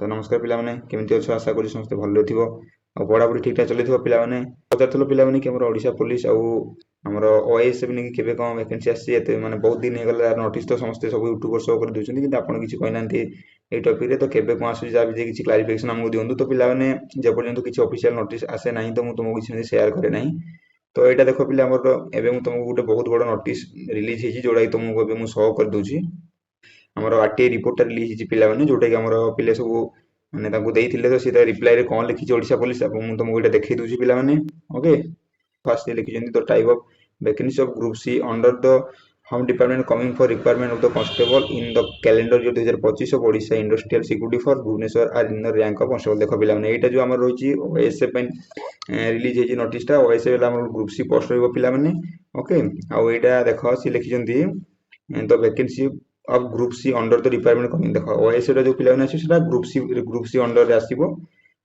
तो नमस्कार पिलाने केमती अच्छे आशा करी समस्त भल थी पढ़ापढ़ी ठीक ठाक चलती पिला पचार पिलाने कि ओडिशा पुलिस आमर ओएसएफ नहीं कि कौन वैकेंसी आसी मैंने बहुत दिन होगा नोटिस तो समस्त सब यूट्यूबर शो कर दूसरी कि आप किसी कहना ये टॉपिक तो केबे कौन आसूँ जहाँ भी किसी क्लारिफिकेशन आमको दिंतु तो पिलाने जेपर्यंत किसी ऑफिशियल नोटिस आसे ना तो मुझे तुमको किसी शेयर करे ना तो यहाँ देख पिला एवं तुमको गोटे बहुत बड़ नोटिस रिलीज होती जोटा तुमको मुझे शो कर दूसरी आमर आरटीआई रिपोर्ट रिलीज होती जोटा कि आमर पिले सब मैंने देते तो सी रिप्लाई रे कौन लिखी ओडिशा पुलिस तुमको ये देखी दूसरी पिलाने ओके फर्स्ट लिखी the type of vacancy of group C under the home department coming for requirement of the constable in the calendar जो 2025 of Odisha industrial security for Bhubaneswar are in the rank of constable देख पिलाने यहाँ जो आम रही OSF release होती नोटिसटा OSF group C post रहा ओके आउ यहाँ देख सी लिखी the vacancy of group C under the requirement coming देख ओएसएफ जो पिला ग्रुप सी अंडर आसो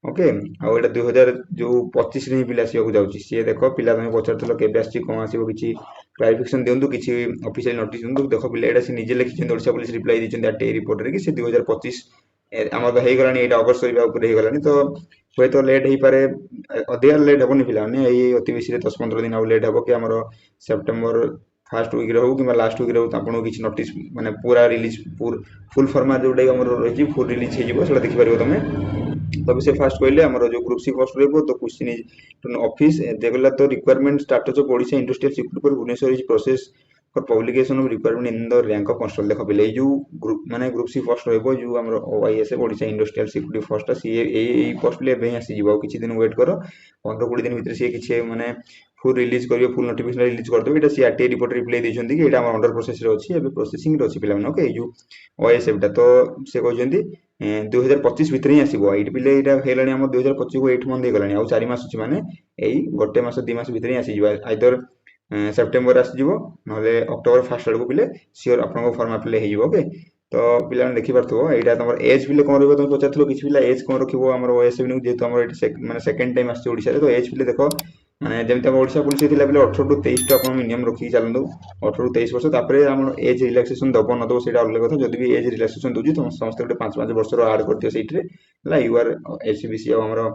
ओके आउ यहाँ 2000 जो 25 ही पिला आसवाक जाऊँगी सी देख पिला तुम पचार के आसी कौन आसो किसी क्लारिफिकेशन दिंतु किसी ऑफिशियल नोटिस दिंतु देख पिला यहाँ निजे लिखिं ओडिशा पुलिस रिप्लाई देते आरटीआई रिपोर्ट रे कि से 2025 आम तो हो गलानी यहाँ अगस्त होगलानी तो हे तो लेट हो पारे अधिक लेट हेनी पिलाने यही अति बेसी 10-15 दिन लेट हे कि आम सेप्टेम्बर फास्ट वीक रे हो कि लास्ट वीक रे आपको किसी नोटिस माने पूरा रिलीज फुल फर्मा जोटा रही फुल रिलीज हो देखिपार तुम तब से फास्ट कहले आमर जो ग्रुप सी पोस्ट रही तो क्वेश्चन इज ऑफिस देगला तो requirement status of Odisha industrial security for Bhubaneswar is process for publication of requirement in the rank of constable देख पे जो ग्रुप माने ग्रुप सी पोस्ट रही जो आमर ओआईएसएफ ओडिशा इंडस्ट्रियल सिक्योरिटी फोर्स सी पोस्ट ले आसी किसी दिन वेट कर 15-20 दिन भीतर सी किसी माने फुल रिलीज करियो फुल नोटिफिकेशन रिलीज कर देबे एटा सी आरटीआई रिपोर्ट रिप्लाई देछंती कि एटा अंडर प्रोसेस रे अछि एबे प्रोसेसिंग रे अछि पिला माने ओके जो ओएसएफ टा तो से कहजंती 2025 भीतर ही आसीबो एट पिले एटा हेलानी हम 2025 को 8 मंथ दे गलानी आ 4 मास अछि माने एई गोटे मास 2 मास भीतर ही आसी जिबा आइदर सेप्टेम्बर आसी जिवो नले अक्टोबर फर्स्ट आड़ को पिले सियोर आपन फॉर्म अप्लाई हे जिवो ओके तो पिला देखि पारथो एटा तमर एज पिले कोन रहबो तुम पचारथलो किछि पिला एज कोन रखिबो हमर ओएसएफ नु जेतो हमर माने सेकंड टाइम आसी ओडिसा रे तो एज पिले देखो माने जमते ओडिशा पुलिस थिला पिले 18 टू 23 तो आपन मिनिमम रखि चलंदो 18 टू 23 वर्ष तापरे हमर एज रिलैक्सेशन दबो न दबो सेटा अलग कथा जदि भी एज रिलैक्सेशन दोजी तो समस्त गोटे 5-5 वर्ष रो ऐड कर दियो सेइट्रे ला यू आर एससीबीसी हमर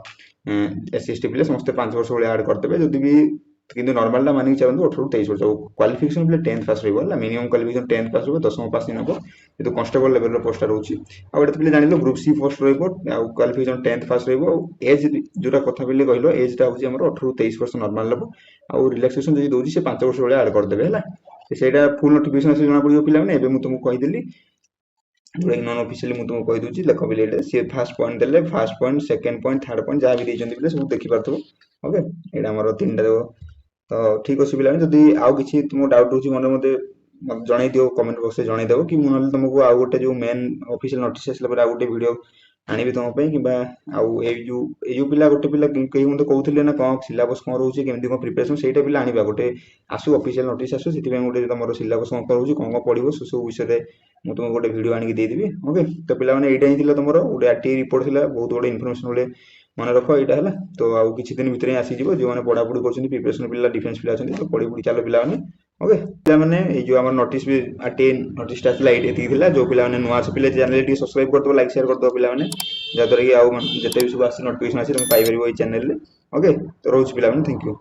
एससीएसटी पिले समस्त 5 वर्ष वाले ऐड कर देबे जदि भी किंतु नॉर्मल ला मानिक चलंदो 18 टू 23 वर्ष क्वालिफिकेशन पिले 10th पास रहबो ला मिनिमम क्वालिफिकेशन 10th पास रहबो 10th पास ही नबो ये तो कांस्टेबल लेवल रो पोस्ट रहउची आ एटा पिले जानिलो ग्रुप सी पोस्ट रहबो आ क्वालिफिकेशन 10th पास रहबो एज जोरा कथा पिले कहलो एज टा होची हमर 18 टू 23 वर्ष नॉर्मल लेबो आ रिलैक्सेशन जदि दोजी से 5 वर्ष वाले ऐड कर देबे हला सेटा फुल नोटिफिकेशन से जणा पड़ियो पिला माने एबे मु तुमको कहि देली जोड़ा नॉन ऑफिशियली मुझे तुमको कहि दूची लेख बिले सी फर्स्ट पॉइंट देले first point second point third point जहाँ भी देइछन्ती बिले सब देखि पारथो ओके एटा हमर तीनटा देबो तो ठीक अछि पिला जदि आउ किछि तुम डाउट होची मन मते जणाई दियो कमेंट बॉक्स रे जणाई देबो कि मु नले तुमको आ गोटे जो मेन ऑफिशियल नोटिस आसला पर आ गोटे वीडियो आनिबि तुम पई किबा आउ ए जो पिला गोटे पिला कहि मते कहउथिले ना कोन सिलेबस कोन रहउची केमति कोन प्रिपरेशन सेटा पिला आनिबा गोटे आसु ऑफिशियल नोटिस आसु सेति पई गोटे तमरो सिलेबस कोन रहउची कोन कोन पडिबो सब विषय रे मु तुमको गोटे वीडियो आनि दे देबी ओके तो पिला माने एटा हिथिला तमरो गोटे आरटीआई रिपोर्ट थिला बहुत बड़ इन्फॉर्मेशन होले मन रख यहाँ है तो आउ किसी दिन भितर आसीज जो मैंने पढ़ापढ़ी कर प्रिपरेशन पिला डिफेन्स पिला तो पढ़ी पढ़ी चलो पिला ओके पिला माने जो आम नोटिस भी आरटीआई नोटिस आसला ये जो पिला नुआ पिले चैनल सब्सक्राइब कर दो लाइक शेयर कर दो पिला जहाँद्वारा कि आउ जिते भी सब आस नोटिफिकेशन आसी तुम पाइपर ये चैनल ओके तो रोज पिला थैंक यू।